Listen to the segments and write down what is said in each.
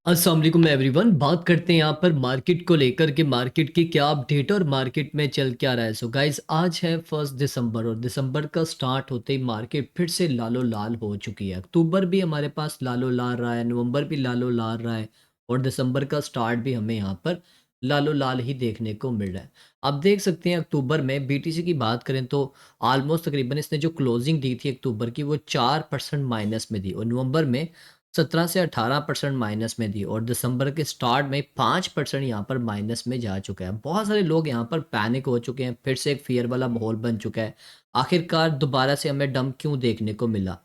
अस्सलाम वालेकुम एवरीवन। बात करते हैं यहाँ पर मार्केट को लेकर के मार्केट की क्या अपडेट और मार्केट में चल क्या रहा है। सो गाइस, आज है 1 दिसंबर और दिसंबर का स्टार्ट होते ही मार्केट फिर से लालो लाल हो चुकी है। अक्टूबर भी हमारे पास लालो लाल रहा है, नवंबर भी लालो लाल रहा है और दिसंबर का स्टार्ट भी हमें यहाँ पर लालो लाल ही देखने को मिल रहा है। आप देख सकते हैं अक्टूबर में बीटीसी की बात करें तो ऑलमोस्ट तकरीबन इसने जो क्लोजिंग दी थी अक्टूबर की वो 4% माइनस में दी और नवंबर में 17 से 18% माइनस में दी और दिसंबर के स्टार्ट में 5% यहाँ पर माइनस में जा चुका है। बहुत सारे लोग यहाँ पर पैनिक हो चुके हैं, फिर से एक फ़ियर वाला माहौल बन चुका है। आखिरकार दोबारा से हमें डंप क्यों देखने को मिला?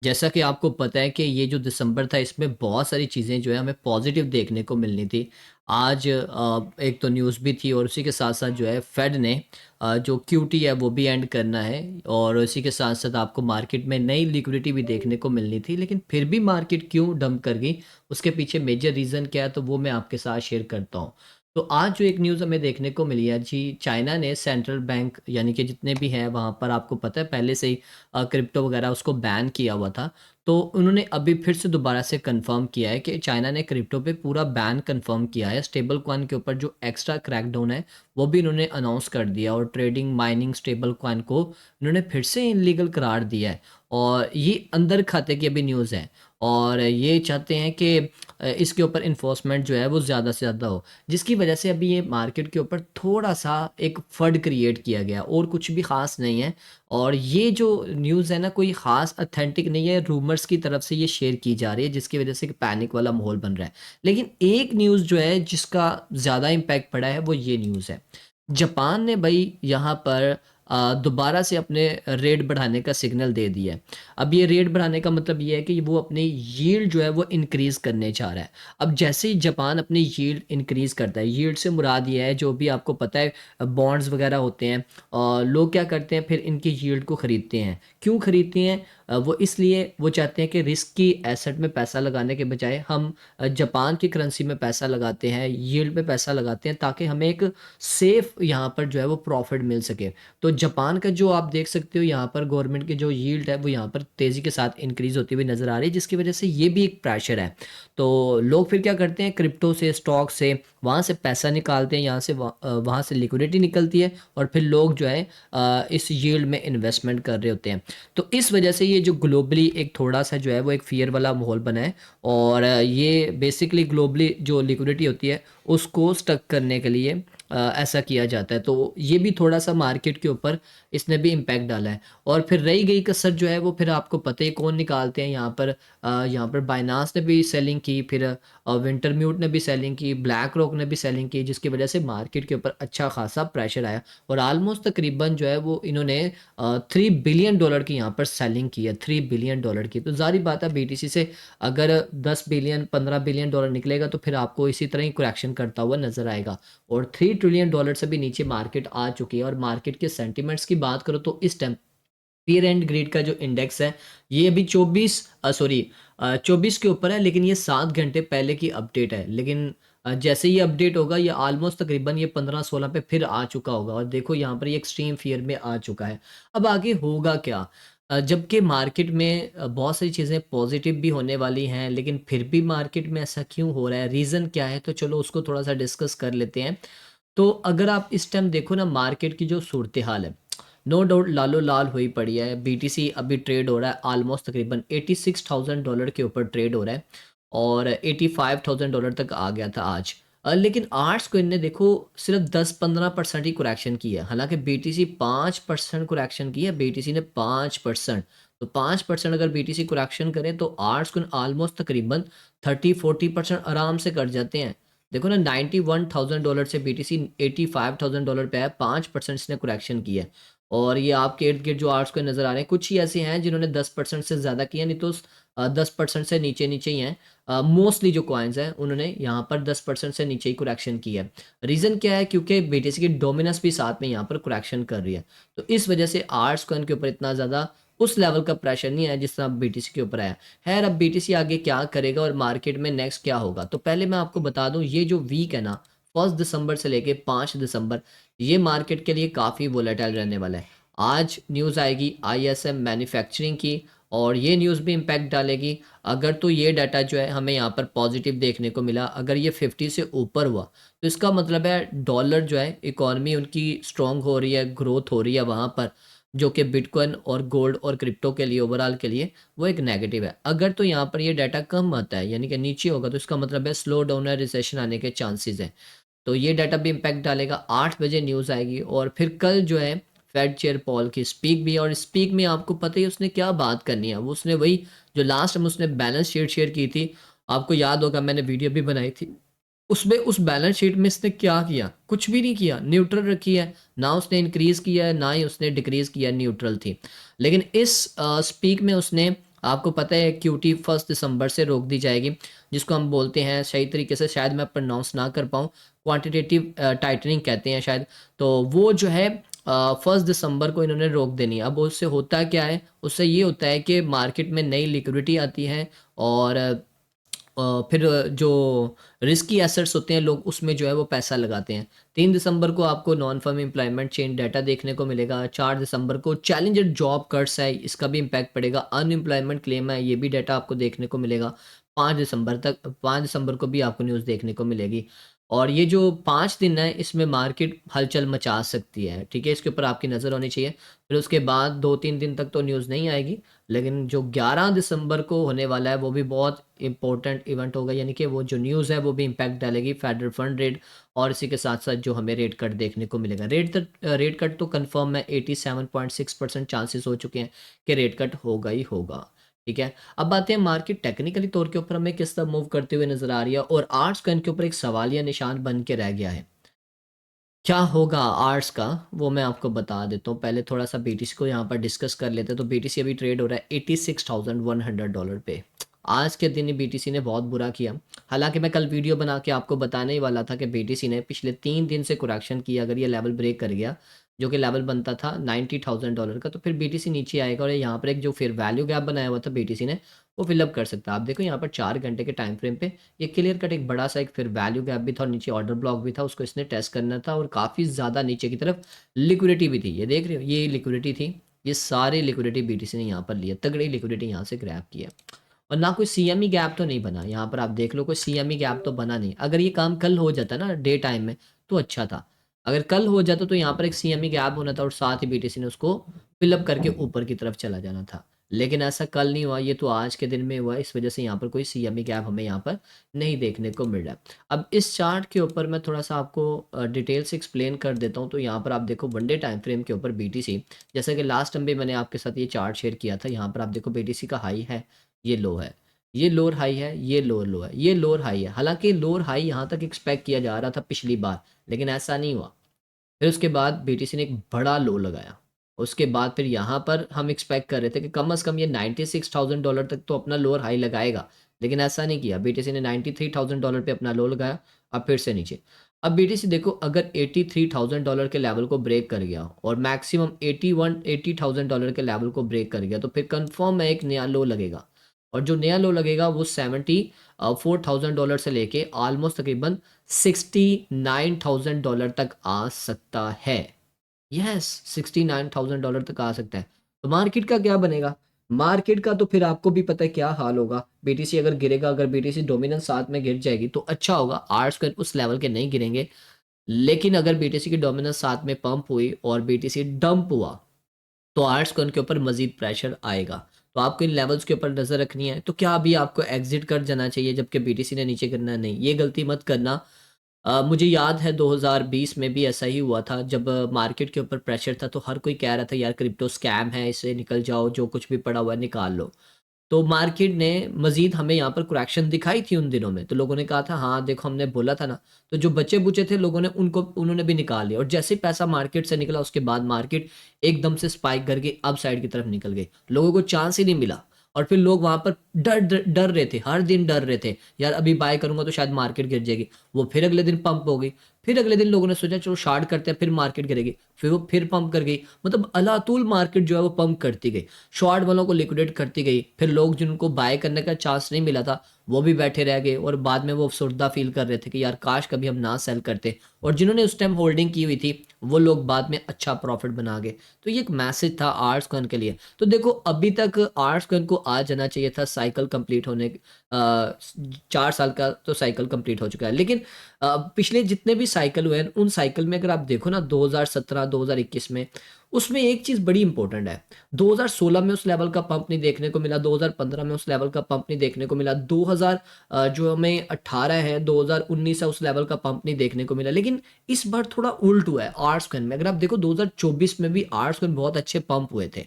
जैसा कि आपको पता है कि ये जो दिसंबर था इसमें बहुत सारी चीज़ें जो है हमें पॉजिटिव देखने को मिलनी थी। आज एक तो न्यूज़ भी थी और उसी के साथ-साथ जो है फेड ने जो क्यूटी है वो भी एंड करना है और इसी के साथ-साथ आपको मार्केट में नई लिक्विडिटी भी देखने को मिलनी थी। लेकिन फिर भी मार्केट क्यों डंप कर गई, उसके पीछे मेजर रीज़न क्या है तो वो मैं आपके साथ शेयर करता हूँ। तो आज जो एक न्यूज़ हमें देखने को मिली है जी, चाइना ने सेंट्रल बैंक यानी कि जितने भी हैं वहाँ पर आपको पता है पहले से ही क्रिप्टो वगैरह उसको बैन किया हुआ था। तो उन्होंने अभी फिर से दोबारा से कन्फर्म किया है कि चाइना ने क्रिप्टो पे पूरा बैन कन्फर्म किया है। स्टेबल कॉइन के ऊपर जो एक्स्ट्रा क्रैकडाउन है, वो भी इन्होंने अनाउंस कर दिया और ट्रेडिंग, माइनिंग स्टेबल कॉइन को इन्होंने फिर से इल्लीगल करार दिया है। और ये अंदर खाते की अभी न्यूज़ है और ये चाहते हैं कि इसके ऊपर इन्फोर्समेंट जो है वो ज़्यादा से ज़्यादा हो। जिसकी वजह से अभी ये मार्केट के ऊपर थोड़ा-सा एक फड क्रिएट किया गया और कुछ भी ख़ास नहीं है। और ये जो न्यूज़ है ना कोई ख़ास ऑथेंटिक नहीं है, रूमर्स की तरफ से ये शेयर की जा रही है जिसकी वजह से एक पैनिक वाला माहौल बन रहा है। लेकिन एक न्यूज़ जो है जिसका ज़्यादा इम्पैक्ट पड़ा है वो ये न्यूज़ है। जापान ने भई यहाँ पर दोबारा से अपने रेट बढ़ाने का सिग्नल दे दिया है। अब ये रेट बढ़ाने का मतलब ये है कि वो अपनी यील्ड जो है वो इंक्रीज़ करने चाह रहा है। अब जैसे ही जापान अपनी यील्ड इंक्रीज़ करता है, यील्ड से मुराद ये है जो भी आपको पता है बॉन्ड्स वगैरह होते हैं, लोग क्या करते हैं फिर इनकी यील्ड को खरीदते हैं। क्यों खरीदते हैं? वो इसलिए वो चाहते हैं कि रिस्की एसेट में पैसा लगाने के बजाय हम जापान की करेंसी में पैसा लगाते हैं, यील्ड पे पैसा लगाते हैं ताकि हमें एक सेफ यहाँ पर जो है वो प्रॉफ़िट मिल सके। तो जापान का जो आप देख सकते हो यहाँ पर गवर्नमेंट की जो यील्ड है वो यहाँ पर तेज़ी के साथ इंक्रीज़ होती हुई नज़र आ रही है जिसकी वजह से ये भी एक प्रेशर है। तो लोग फिर क्या करते हैं क्रिप्टो से, स्टॉक से, वहाँ से पैसा निकालते हैं, यहाँ से वहाँ से लिक्विडिटी निकलती है और फिर लोग जो है इस यील्ड में इन्वेस्टमेंट कर रहे होते हैं। तो इस वजह से ये जो ग्लोबली एक थोड़ा-सा जो है वो एक फ़ियर वाला माहौल बना है और ये बेसिकली ग्लोबली जो लिक्विडिटी होती है उसको स्टक करने के लिए ऐसा किया जाता है। तो ये भी थोड़ा-सा मार्केट के ऊपर इसने भी इम्पैक्ट डाला है और फिर रही गई कसर जो है वो फिर आपको पता ही कौन निकालते हैं यहाँ पर बायनांस ने भी सेलिंग की, फिर विंटरम्यूट ने भी सेलिंग की, ब्लैक रॉक ने भी सेलिंग की जिसकी वजह से मार्केट के ऊपर अच्छा खासा प्रेशर आया और ऑलमोस्ट तकरीबन जो है वो इन्होंने $3 बिलियन की यहाँ पर सेलिंग की है, $3 बिलियन की। तो ज़ाहिर बात है बीटीसी से अगर 10 बिलियन, $15 बिलियन निकलेगा तो फिर आपको इसी तरह ही करेक्शन करता हुआ नज़र आएगा और $3 ट्रिलियन से भी नीचे मार्केट आ चुकी है और मार्केट के सेंटिमेंट्स की बात करो तो इस टाइम फ़ियर एंड ग्रीड का जो इंडेक्स है, ये अभी 24 के ऊपर है लेकिन ये 7 घंटे पहले की अपडेट है। लेकिन जैसे ये अपडेट होगा ये ऑलमोस्ट तकरीबन ये 15-16 पे फिर आ चुका होगा और देखो यहाँ पर ये एक्सट्रीम फ़ियर में आ चुका है। अब आगे होगा क्या? जबकि मार्केट में बहुत सारी चीज़ें पॉज़िटिव भी होने वाली हैं, लेकिन फिर भी मार्केट में ऐसा क्यों हो रहा है? रीज़न क्या है? तो चलो उसको थोड़ा-सा डिस्कस कर लेते हैं। तो अगर आप इस टाइम देखो ना मार्केट की जो सूरत-ए-हाल है, नो डाउट लालो-लाल हुई पड़ी है। बीटीसी अभी ट्रेड हो रहा है ऑलमोस्ट तकरीबन $86,000 के ऊपर ट्रेड हो रहा है और $85,000 तक आ गया था आज। लेकिन आर्ट्स कोइन ने देखो सिर्फ 10-15% ही करेक्शन की है। हालाँकि बीटीसी 5% करेक्शन की है, बीटीसी ने 5%। तो 5% अगर बीटीसी करेक्शन करे तो आर्ट्स कोइन ऑलमोस्ट तकरीबन 30-40% आराम से कट जाते हैं। देखो ना $91,000 से बीटीसी $85,000 पे है, 5% इसने करेक्शन की है। और ये आपके इर्द-गिर्द जो आर्ट्स कोइन नज़र आ रहे हैं, कुछ ही ऐसे हैं जिन्होंने 10% से ज़्यादा किया, नहीं तो 10% से नीचे-नीचे ही हैं। मोस्टली जो कॉइन्स हैं, उन्होंने यहाँ पर 10% से नीचे ही करेक्शन की है। रीज़न क्या है? क्योंकि बीटीसी की डोमिनेंस भी साथ में यहाँ पर करेक्शन कर रही है। तो इस वजह से आर्ट्स कॉइन के ऊपर इतना ज़्यादा उस लेवल का प्रेशर नहीं है जिस तरह बीटीसी के ऊपर आया। खैर अब बीटीसी आगे क्या करेगा और मार्केट में नेक्स्ट क्या होगा? तो पहले मैं आपको बता दूँ ये जो वीक है ना 1 दिसंबर से लेके 5 दिसंबर ये मार्केट के लिए काफ़ी वोलेटाइल रहने वाला है। आज न्यूज़ आएगी आईएसएम मैन्युफैक्चरिंग की और ये न्यूज़ भी इम्पैक्ट डालेगी। अगर तो ये डाटा जो है हमें यहाँ पर पॉजिटिव देखने को मिला, अगर ये 50 से ऊपर हुआ तो इसका मतलब है डॉलर जो है इकॉनमी उनकी स्ट्रॉन्ग हो रही है, ग्रोथ हो रही है वहाँ पर, जो कि बिटकॉइन और गोल्ड और क्रिप्टो के लिए ओवरऑल के लिए वो एक नेगेटिव है। अगर तो यहाँ पर ये डाटा कम आता है यानी कि नीचे होगा तो इसका मतलब है स्लो डाउन है, रिसेशन आने के चांसेस हैं। तो ये डाटा भी इम्पैक्ट डालेगा। 8 बजे न्यूज़ आएगी और फिर कल जो है फेड चेयर पॉल की स्पीक भी है, और स्पीक में आपको पता ही है उसने क्या बात करनी है। वो उसने वही जो लास्ट में उसने बैलेंस शीट शेयर की थी, आपको याद होगा मैंने वीडियो भी बनाई थी। उसमें उस बैलेंस शीट में इसने क्या किया? कुछ भी नहीं किया, न्यूट्रल रखी है। ना उसने इंक्रीज़ किया है, ना ही उसने डिक्रीज़ किया, न्यूट्रल थी। लेकिन इस स्पीक में उसने, आपको पता है क्यूटी 1 दिसंबर से रोक दी जाएगी, जिसको हम बोलते हैं सही तरीके से शायद मैं प्रोनाउंस ना कर पाऊँ, क्वांटिटेटिव टाइटनिंग कहते हैं शायद। तो वो जो है 1 दिसंबर को इन्होंने रोक देनी है। अब उससे होता क्या है? उससे ये होता है कि मार्केट में नई लिक्विडिटी आती है और फिर जो रिस्की एसेट्स होते हैं लोग उसमें जो है वो पैसा लगाते हैं। 3 दिसंबर को आपको non firm employment chain data देखने को मिलेगा। 4 दिसंबर को चैलेंजर जॉब कट्स है, इसका भी इम्पैक्ट पड़ेगा। अनएम्प्लॉयमेंट क्लेम है, ये भी डाटा आपको देखने को मिलेगा। 5 दिसंबर को भी आपको न्यूज़ देखने को मिलेगी। और ये जो 5 दिन है इसमें मार्केट हलचल मचा सकती है, ठीक है? इसके ऊपर आपकी नज़र होनी चाहिए। फिर उसके बाद 2-3 दिन तक तो न्यूज़ नहीं आएगी, लेकिन जो 11 दिसंबर को होने वाला है वो भी बहुत इम्पोर्टेंट इवेंट होगा, यानी कि वो जो न्यूज़ है वो भी इम्पैक्ट डालेगी फेडरल फंड रेट, और इसी के साथ-साथ जो हमें रेट कट देखने को मिलेगा। रेट कट तो कन्फर्म है, 87.6% चांसेस हो चुके हैं कि रेट कट होगा ही होगा, ठीक है? अब आते हैं मार्केट टेक्निकली तौर के ऊपर हमें किस तरह मूव करते हुए नज़र आ रही है, और आर्ट्स कॉइन के ऊपर एक सवालिया निशान बन के रह गया है। क्या होगा आर्ट्स का, वो मैं आपको बता देता हूँ। पहले थोड़ा-सा बीटीसी को यहाँ पर डिस्कस कर लेते हैं। तो बीटीसी अभी ट्रेड हो रहा है $86,100 पे। आज के दिन ही बीटीसी ने बहुत बुरा किया। हालाँकि मैं कल वीडियो बना के आपको बताने ही वाला था कि बीटीसी ने पिछले 3 दिन से करेक्शन किया, अगर ये लेवल ब्रेक कर गया, जो कि लेवल बनता था $90,000 का, तो फिर बीटीसी नीचे आएगा और यहाँ पर एक जो फेयर वैल्यू गैप बनाया हुआ था बीटीसी ने, वो फिल अप कर सकता है। आप देखो यहाँ पर 4 घंटे के टाइम फ्रेम पे ये क्लियर कट एक बड़ा-सा एक फिर वैल्यू गैप भी था और नीचे ऑर्डर ब्लॉक भी था, उसको इसने टेस्ट करना था, और काफ़ी ज़्यादा नीचे की तरफ लिक्विडिटी भी थी। ये देख रहे हो, ये लिक्विडिटी थी, ये सारी लिक्विडिटी बीटीसी ने यहाँ पर ली है, तगड़ी लिक्विडिटी यहाँ से ग्रैब की है। और ना कोई सीएमई गैप तो नहीं बना, यहाँ पर आप देख लो कोई सीएमई गैप तो बना नहीं। अगर ये काम कल हो जाता ना डे टाइम में तो अच्छा था। अगर कल हो जाता तो यहाँ पर एक सीएमई गैप होना था और साथ ही बीटीसी ने उसको फिल अप करके ऊपर की तरफ चला जाना था। लेकिन ऐसा कल नहीं हुआ, ये तो आज के दिन में हुआ, इस वजह से यहाँ पर कोई सीएमई गैप हमें यहाँ पर नहीं देखने को मिल रहा है। अब इस चार्ट के ऊपर मैं थोड़ा-सा आपको डिटेल से एक्सप्लेन कर देता हूँ। तो यहाँ पर आप देखो वन डे टाइम फ्रेम के ऊपर बीटीसी, जैसा कि लास्ट टाइम भी मैंने आपके साथ ये चार्ट शेयर किया था, यहाँ पर आप देखो बीटीसी का हाई है, ये लो है, ये लोअर हाई है, ये लोअर लो है, ये लोअर हाई है। हालाँकि लोअर हाई यहाँ तक एक्सपेक्ट किया जा रहा था पिछली बार, लेकिन ऐसा नहीं हुआ। फिर उसके बाद बीटीसी ने एक बड़ा लो लगाया। उसके बाद फिर यहाँ पर हम एक्सपेक्ट कर रहे थे कि कम से कम ये $96,000 तक तो अपना लोअर हाई लगाएगा, लेकिन ऐसा नहीं किया। बीटीसी ने $93,000 पे अपना लो लगाया, अब फिर से नीचे। अब बीटीसी देखो अगर $83,000 के लेवल को ब्रेक कर गया और मैक्सिमम 80,000 डॉलर के लेवल को ब्रेक कर गया, तो फिर कंफर्म है एक नया लो लगेगा, और जो नया लो लगेगा वो 74,000 डॉलर से लेके ऑलमोस्ट तकरीबन $69,000 तक आ सकता है। यस, $69,000 तक आ सकता है। तो मार्केट का क्या बनेगा? मार्केट का तो फिर आपको भी पता है क्या हाल होगा। बीटीसी अगर गिरेगा, अगर बीटीसी डोमिनेंस 7 में गिर जाएगी तो अच्छा होगा। आर्ट्स का उस लेवल के नहीं गिरेंगे। लेकिन अगर बीटीसी की डोमिनेंस 7 में पंप हुई और बीटीसी डंप हुआ, तो आर्ट्स का उनके ऊपर मज़ीद प्रेशर आएगा। तो आपको इन लेवल्स के ऊपर नज़र रखनी है। तो क्या अभी आपको एग्ज़िट कर जाना चाहिए जबकि बीटीसी ने नीचे गिरना नहीं? ये गलती मत करना। मुझे याद है 2020 में भी ऐसा ही हुआ था, जब मार्केट के ऊपर प्रेशर था तो हर कोई कह रहा था यार क्रिप्टो स्कैम है, इससे निकल जाओ, जो कुछ भी पड़ा हुआ है निकाल लो। तो मार्केट ने मज़ीद हमें यहाँ पर करेक्शन दिखाई थी उन दिनों में, तो लोगों ने कहा था हाँ, देखो हमने बोला था ना। तो जो बचे-बुचे थे लोगों ने उन्होंने भी निकाल लिया, और जैसे ही पैसा मार्केट से निकला उसके बाद मार्केट एकदम से स्पाइक करके अप साइड की तरफ निकल गई। लोगों को चांस ही नहीं मिला, और फिर लोग वहाँ पर डर रहे थे, हर दिन डर रहे थे, यार अभी बाय करूँगा तो शायद मार्केट गिर जाएगी। वो फिर अगले दिन पंप हो गई, फिर अगले दिन लोगों ने सोचा चलो शार्ट करते हैं, फिर मार्केट गिरेगी, फिर वो फिर पंप कर गई। मतलब अलातुल मार्केट जो है वो पंप करती गई, शॉर्ट वालों को लिक्विडेट करती गई, फिर लोग जिनको बाय करने का चांस नहीं मिला था वो भी बैठे रह गए, और बाद में वो अफसरदा फील कर रहे थे कि यार काश कभी हम ना सेल करते, और जिन्होंने उस टाइम होल्डिंग की हुई थी वो लोग बाद में अच्छा प्रॉफिट बना गए। तो ये एक मैसेज था आर्ट्स कॉइन के लिए। तो देखो अभी तक आर्ट्स कॉइन को आ जाना चाहिए था साइकिल कंप्लीट होने 4 साल का तो साइकिल कंप्लीट हो चुका है, लेकिन पिछले जितने भी साइकिल हुए हैं उन साइकिल में अगर आप देखो ना 2017 2021 में, उसमें एक चीज़ बड़ी इंपॉर्टेंट है। 2016 में उस लेवल का पंप नहीं देखने को मिला, 2015 में उस लेवल का पंप नहीं देखने को मिला, 2000 जो हमें 18 है 2019 है उस लेवल का पंप नहीं देखने को मिला। लेकिन इस बार थोड़ा उल्ट हुआ है आर्ट्स कॉइन में। अगर आप देखो 2024 में भी आर्ट्स कॉइन बहुत अच्छे पंप हुए थे,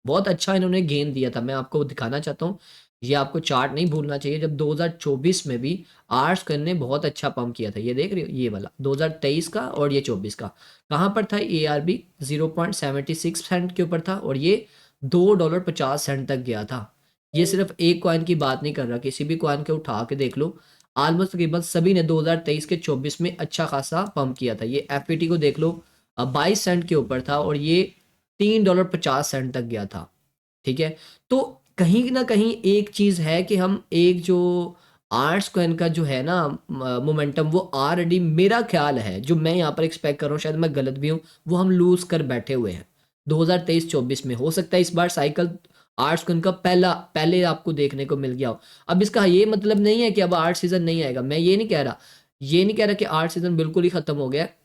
बहुत अच्छा इन्होंने गेन दिया था। मैं आपको दिखाना चाहता हूँ, ये आपको चार्ट नहीं भूलना चाहिए, जब 2024 में भी आर्ट्स कॉइन ने बहुत अच्छा पंप किया था। ये देख रहे हो ये वाला 2023 का और ये 24 का, कहाँ पर था ए आर बी 0.76 सेंट के ऊपर था, और ये $2.50 तक गया था। ये सिर्फ एक कॉइन की बात नहीं कर रहा, किसी भी कॉइन के उठा के देख लो, ऑलमोस्ट तकरीबन सभी ने 2023 के 24 में अच्छा खासा पंप किया था। ये एफ को देख लो, 22 सेंट के ऊपर था और ये $3.50 तक गया था। ठीक है, तो कहीं ना कहीं एक चीज है कि हम एक जो आर्ट्स कॉइन का जो है ना मोमेंटम, वो ऑलरेडी मेरा ख्याल है जो मैं यहाँ पर एक्सपेक्ट कर रहा हूँ, शायद मैं गलत भी हूँ, वो हम लूज कर बैठे हुए हैं 2023-24 में। हो सकता है इस बार साइकिल आर्ट्स कॉइन का पहले आपको देखने को मिल गया हो। अब इसका ये मतलब नहीं है कि अब आर्ट सीजन नहीं आएगा, मैं ये नहीं कह रहा कि आर्ट सीजन बिल्कुल ही खत्म हो गया है।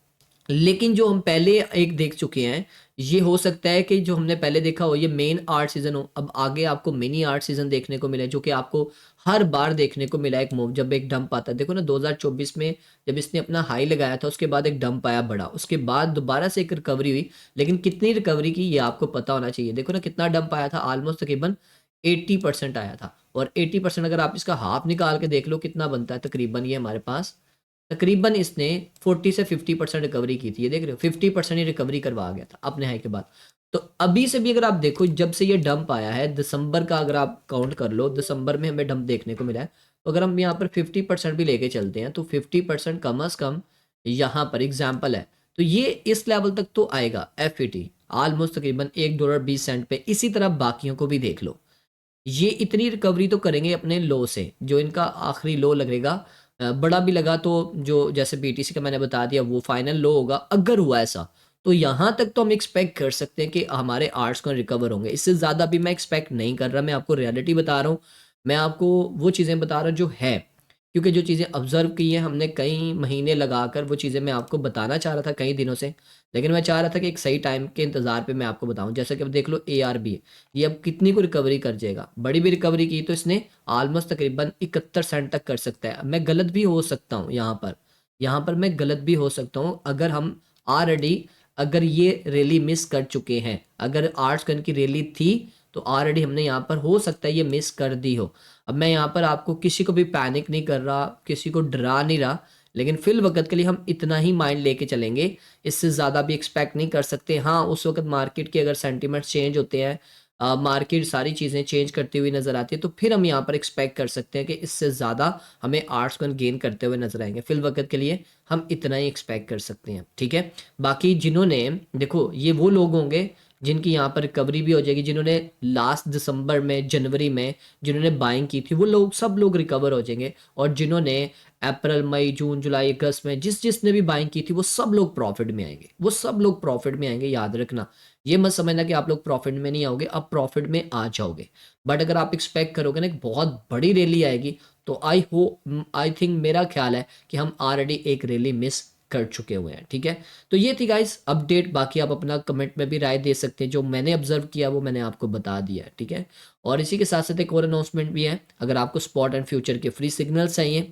लेकिन जो हम पहले एक देख चुके हैं, ये हो सकता है कि जो हमने पहले देखा हो ये मेन आर्ट सीजन हो, अब आगे आपको मिनी आर्ट सीजन देखने को मिले, जो कि आपको हर बार देखने को मिला। एक मूव जब एक डंप आता है, देखो ना 2024 में जब इसने अपना हाई लगाया था उसके बाद एक डंप आया बड़ा, उसके बाद दोबारा से एक रिकवरी हुई। लेकिन कितनी रिकवरी की ये आपको पता होना चाहिए। देखो ना कितना डंप आया था, ऑलमोस्ट तकरीबन 80% आया था, और 80% अगर आप इसका हाफ निकाल के देख लो कितना बनता है तकरीबन, ये हमारे पास तकरीबन इसने 40 से 50% रिकवरी की थी। ये देख रहे हो 50% ही रिकवरी करवा गया था अपने हाई के बाद। तो अभी से भी अगर आप देखो जब से ये डंप आया है दिसंबर का, अगर आप काउंट कर लो दिसंबर में हमें डंप देखने को मिला है, तो अगर हम यहाँ पर 50% भी लेके चलते हैं तो 50% कम अज कम यहाँ पर एग्जाम्पल है, तो ये इस लेवल तक तो आएगा एफ ऑलमोस्ट तकरीबन $1.20 पे। इसी तरह बाकियों को भी देख लो, ये इतनी रिकवरी तो करेंगे अपने लो से, जो इनका आखिरी लो लगेगा बड़ा भी लगा तो जो जैसे बीटीसी का मैंने बता दिया वो फाइनल लो होगा। अगर हुआ ऐसा तो यहाँ तक तो हम एक्सपेक्ट कर सकते हैं कि हमारे आर्ट्स को रिकवर होंगे। इससे ज़्यादा भी मैं एक्सपेक्ट नहीं कर रहा, मैं आपको रियलिटी बता रहा हूँ, मैं आपको वो चीज़ें बता रहा हूँ जो है, क्योंकि जो चीज़ें ऑब्जर्व की हैं हमने कई महीने लगाकर, वो चीज़ें मैं आपको बताना चाह रहा था कई दिनों से, लेकिन मैं चाह रहा था कि एक सही टाइम के इंतज़ार पे मैं आपको बताऊं। जैसे कि अब देख लो ARB, ये अब कितनी को रिकवरी कर जाएगा, बड़ी भी रिकवरी की तो इसने ऑलमोस्ट तकरीबन 71 सेंट तक कर सकता है। मैं गलत भी हो सकता हूँ यहाँ पर मैं गलत भी हो सकता हूँ। अगर हम ऑलरेडी अगर ये रैली मिस कर चुके हैं, अगर आर्ट्स कन की रैली थी तो ऑलरेडी हमने यहाँ पर हो सकता है ये मिस कर दी हो। अब मैं यहाँ पर आपको किसी को भी पैनिक नहीं कर रहा, किसी को डरा नहीं रहा, लेकिन फिल वक्त के लिए हम इतना ही माइंड लेके चलेंगे, इससे ज़्यादा भी एक्सपेक्ट नहीं कर सकते। हाँ उस वक्त मार्केट के अगर सेंटीमेंट्स चेंज होते हैं, मार्केट सारी चीज़ें चेंज करती हुई नज़र आती है, तो फिर हम यहाँ पर एक्सपेक्ट कर सकते हैं कि इससे ज़्यादा हमें आर्ट्स को गेन करते हुए नजर आएंगे। फिल वक्त के लिए हम इतना ही एक्सपेक्ट कर सकते हैं, ठीक है। बाकी जिन्होंने देखो ये वो लोग होंगे जिनकी यहाँ पर रिकवरी भी हो जाएगी, जिन्होंने लास्ट दिसंबर में जनवरी में जिन्होंने बाइंग की थी वो लोग सब लोग रिकवर हो जाएंगे, और जिन्होंने अप्रैल मई जून जुलाई अगस्त में जिसने भी बाइंग की थी वो सब लोग प्रॉफिट में आएंगे, वो सब लोग प्रॉफिट में आएंगे। याद रखना, ये मत समझना कि आप लोग प्रॉफिट में नहीं आओगे, आप प्रॉफिट में आ जाओगे। बट अगर आप एक्सपेक्ट करोगे ना एक बहुत बड़ी रैली आएगी, तो आई थिंक मेरा ख्याल है कि हम ऑलरेडी एक रैली मिस कर चुके हुए हैं, ठीक है। तो ये थी गाइस अपडेट, बाकी आप अपना कमेंट में भी राय दे सकते हैं, जो मैंने ऑब्जर्व किया वो मैंने आपको बता दिया है, ठीक है। और इसी के साथ साथ एक और अनाउंसमेंट भी है, अगर आपको स्पॉट एंड फ्यूचर के फ्री सिग्नल्स चाहिए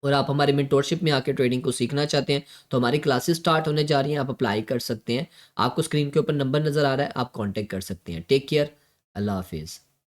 और आप हमारे मेंटोरशिप में आके ट्रेडिंग को सीखना चाहते हैं, तो हमारी क्लासेस स्टार्ट होने जा रही हैं, आप अप्लाई कर सकते हैं। आपको स्क्रीन के ऊपर नंबर नजर आ रहा है, आप कांटेक्ट कर सकते हैं। टेक केयर, अल्लाह हाफिज़।